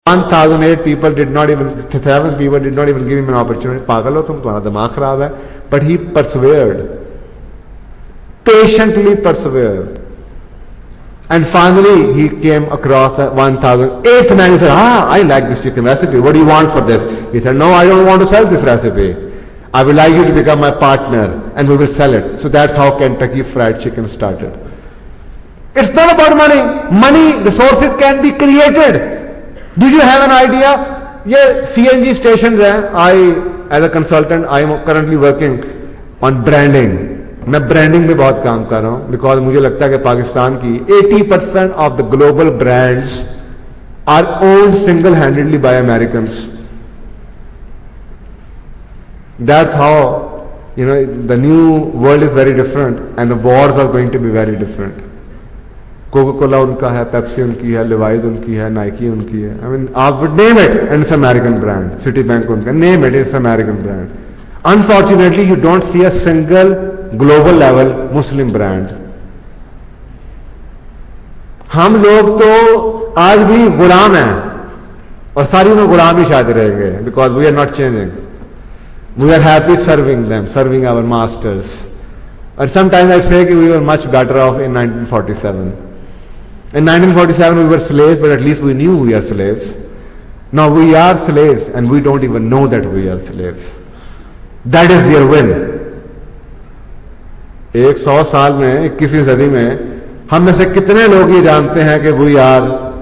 1008 people did not even, 7 people did not even give him an opportunity. पागल हो तुम, तुम्हारा दिमाग खराब है. But he persevered, patiently persevered. And finally he came across the 1008th man. He said, I like this chicken recipe. What do you want for this? He said, no, I don't want to sell this recipe. I would like you to become my partner and we will sell it. So that's how Kentucky Fried Chicken started. It's not about money. Money, resources can be created. Do you have an idea? ये CNG stations हैं. As a consultant, I am currently working on branding. मैं branding में बहुत काम कर रहा हूँ because मुझे लगता है कि पाकिस्तान की 80% of the global brands are owned single-handedly by Americans. That's how, the new world is very different and the wars are going to be very different. Coca Cola उनका है, पेप्सी उनकी है, लिवाइज उनकी है, नाइकी उनकी है. I mean, आप would name it and it's American brand. Citibank उनका, name it, it's American brand. Unfortunately, you don't see a single global level Muslim brand. हम लोग तो आज भी गुलाम हैं और सारी में गुलाम ही शायद रहेंगे because we are not changing. We are happy serving them, serving our masters. And sometimes I say that we were much better off in 1947. In 1947 we were slaves, but at least we knew we are slaves. Now we are slaves and we don't even know that we are slaves. That is their win. 100 साल में 21वीं सदी में हम में से कितने लोग ये जानते हैं कि we are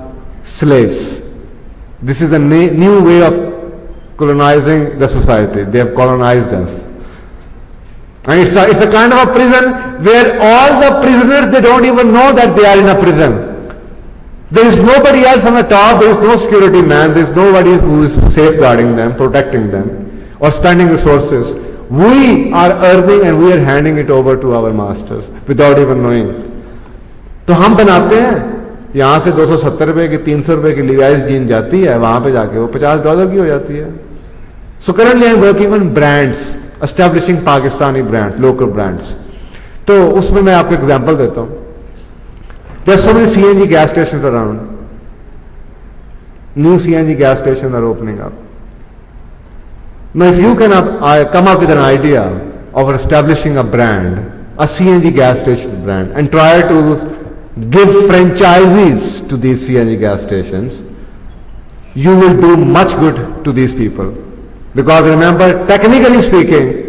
slaves. This is a new way of colonizing the society. They have colonized us. And it's a kind of a prison where all the prisoners, they don't even know that they are in a prison. There is nobody else on the top, there is no security man, there is nobody who is safeguarding them, protecting them, or spending resources. We are earning and we are handing it over to our masters without even knowing. तो हम बनाते हैं, यहां से 270 रुपए की 300 रुपए की लिवाइस जीन जाती है, वहां पे जाके वो $50 की हो जाती है. So currently I am working on brands, establishing Pakistani brands, local brands. तो उसमें मैं आपको एग्जांपल देता हूं. There are so many CNG gas stations around. New CNG gas stations are opening up. Now if you can come up with an idea of establishing a brand, a CNG gas station brand, and try to give franchises to these CNG gas stations, you will do much good to these people. Because remember, technically speaking,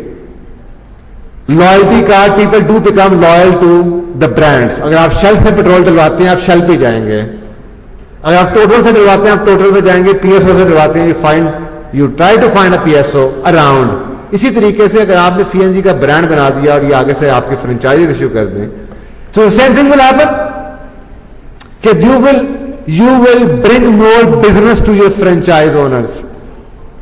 loyalty card, people do become loyal to the brands. अगर आप shell से petrol डलवाते हैं, आप shell पे जाएंगे. अगर आप टोटल से डलवाते हैं, आप टोटल पे जाएंगे. PSO से डलवाते हैं, you try to find a PSO around. इसी तरीके से अगर आपने CNG का ब्रांड बना दिया और ये आगे से आपकी फ्रेंचाइजी इश्यू कर दें, so the same thing will happen. कि you will bring more business to your franchise owners.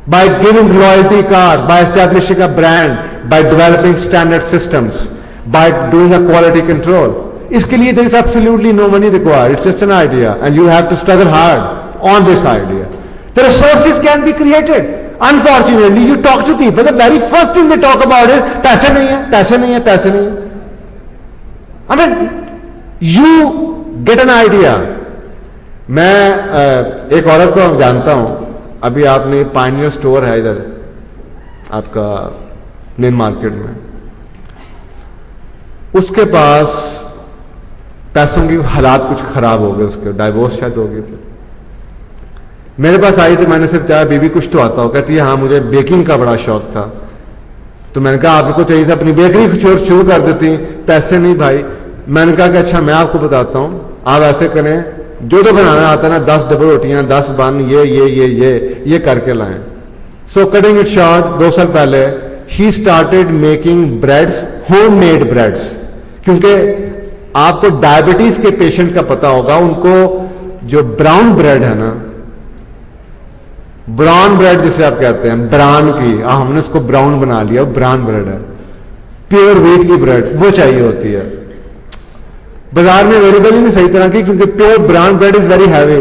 By giving loyalty cards, by establishing a brand, by developing standard systems, by doing a quality control. इसके लिए there is absolutely no money required. It's just an idea and you have to struggle hard on this idea. The resources can be created. Unfortunately, you talk to people, the very first thing they talk about is पैसे नहीं है, पैसे नहीं है, पैसे नहीं है. I mean, you get an idea. मैं एक औरत को जानता हूं. अभी आपने पायनियर स्टोर है इधर आपका मेन मार्केट में, उसके पास पैसों की हालात कुछ खराब हो गए, उसके डाइवोर्स शायद हो गए थे. मेरे पास आई थी, मैंने सिर्फ चाहा बीबी कुछ तो आता हो. कहती है हाँ मुझे बेकिंग का बड़ा शौक था. तो मैंने कहा आपको चाहिए था अपनी बेकरी शुरू कर देती. पैसे नहीं भाई. मैंने कहा कि अच्छा मैं आपको बताता हूं, आप ऐसे करें, जो बनाना आता है ना, 10 डबल रोटियां, 10 बन, ये करके लाएं. सो कटिंग इट शॉर्ट, 2 साल पहले she started making breads, homemade breads. क्योंकि आपको डायबिटीज के पेशेंट का पता होगा, उनको जो ब्राउन ब्रेड है ना, ब्राउन ब्रेड जिसे आप कहते हैं, ब्राउन की, हमने उसको ब्राउन बना लिया, ब्राउन ब्रेड है, प्योर व्हीट की ब्रेड, वो चाहिए होती है. बाजार में अवेलेबल ही नहीं सही तरह की, क्योंकि pure brown bread is very heavy.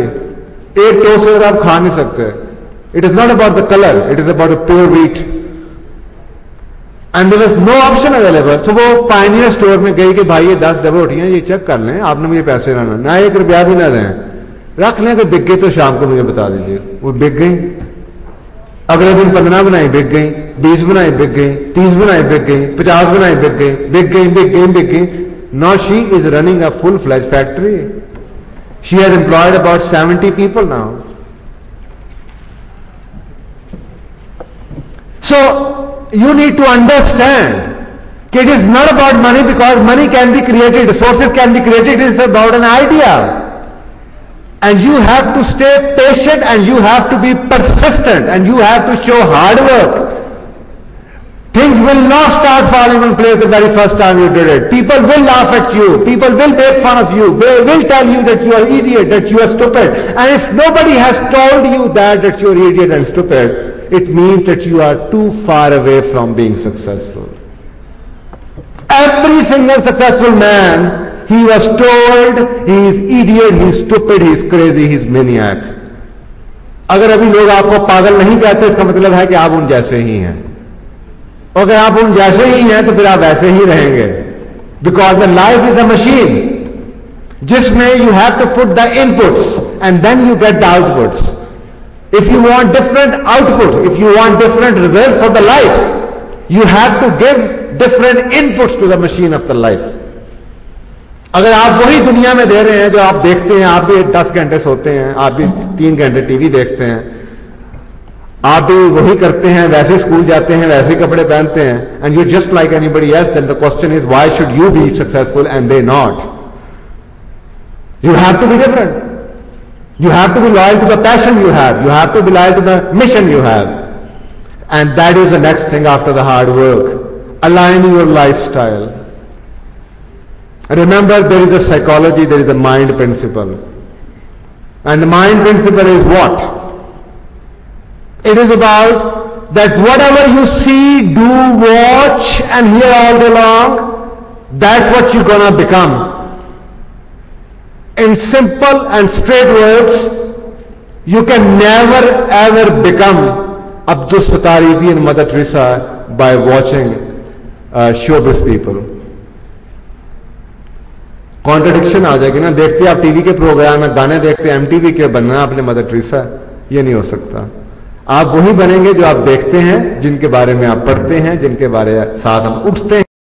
एक टोस्ट अगर आप खा नहीं सकते. It is not about the colour, it is about the pure wheat. And there is no option available. तो वो पायनियर स्टोर में गई कि भाई ये 10 डबल रोटियां ये चेक कर लें, आपने मुझे पैसे ना 1 रुपया भी ना दें. रख लें, अगर बिक गई तो शाम को मुझे बता दीजिए। वो बिक गई, अगले दिन 15 बनाई बिक गई, 20 बनाई बिक गई, 30 बनाई बिक गई, 50 बनाई बिक गई, बिक गई बिक गई बिक गई। Now she is running a full fledge factory. She has employed about 70 people now. So you need to understand that it is not about money, because money can be created, resources can be created. It is about an idea. And you have to stay patient, and you have to be persistent, and you have to show hard work. Things will not start falling in place the very first time you did it. People will laugh at you. People will make fun of you. They will tell you that you are idiot, that you are stupid. And if nobody has told you that you are idiot and stupid, it means that you are too far away from being successful. Every single successful man, he was told he is idiot, he is stupid, he is crazy, he is maniac. अगर अभी लोग आपको पागल नहीं कहते, इसका मतलब है कि आप उन जैसे ही हैं। अगर आप उन जैसे ही हैं तो फिर आप वैसे ही रहेंगे। Because the life is a machine जिसमें you have to put the inputs and then you get the outputs. If you want different output, if you want different result for the life, you have to give different inputs to the machine of the life. अगर आप वही दुनिया में दे रहे हैं जो आप देखते हैं, आप भी 10 घंटे सोते हैं, आप भी 3 घंटे टीवी देखते हैं, आप भी वही करते हैं, वैसे स्कूल जाते हैं, वैसे कपड़े पहनते हैं, and you just like anybody else, then the question is why should you be successful and they not? You have to be different. You have to be loyal to the passion you have. You have to be loyal to the mission you have. And that is the next thing after the hard work. Align your lifestyle. Remember, there is a psychology, there is a mind principle. And the mind principle is what? It is about that whatever you see, do, watch and hear all day long, that's what you're gonna become. In simple and straight words, you can never ever become Abdul Sattar Edhi and Mother Teresa by watching showbiz people. Contradiction आ जाएगी ना, देखते आप TV के programme में गाने देखते हैं, MTV के बनना आपने मदर टेरेसा, ये नहीं हो सकता। आप वही बनेंगे जो आप देखते हैं, जिनके बारे में आप पढ़ते हैं, जिनके बारे साथ आप उठते हैं।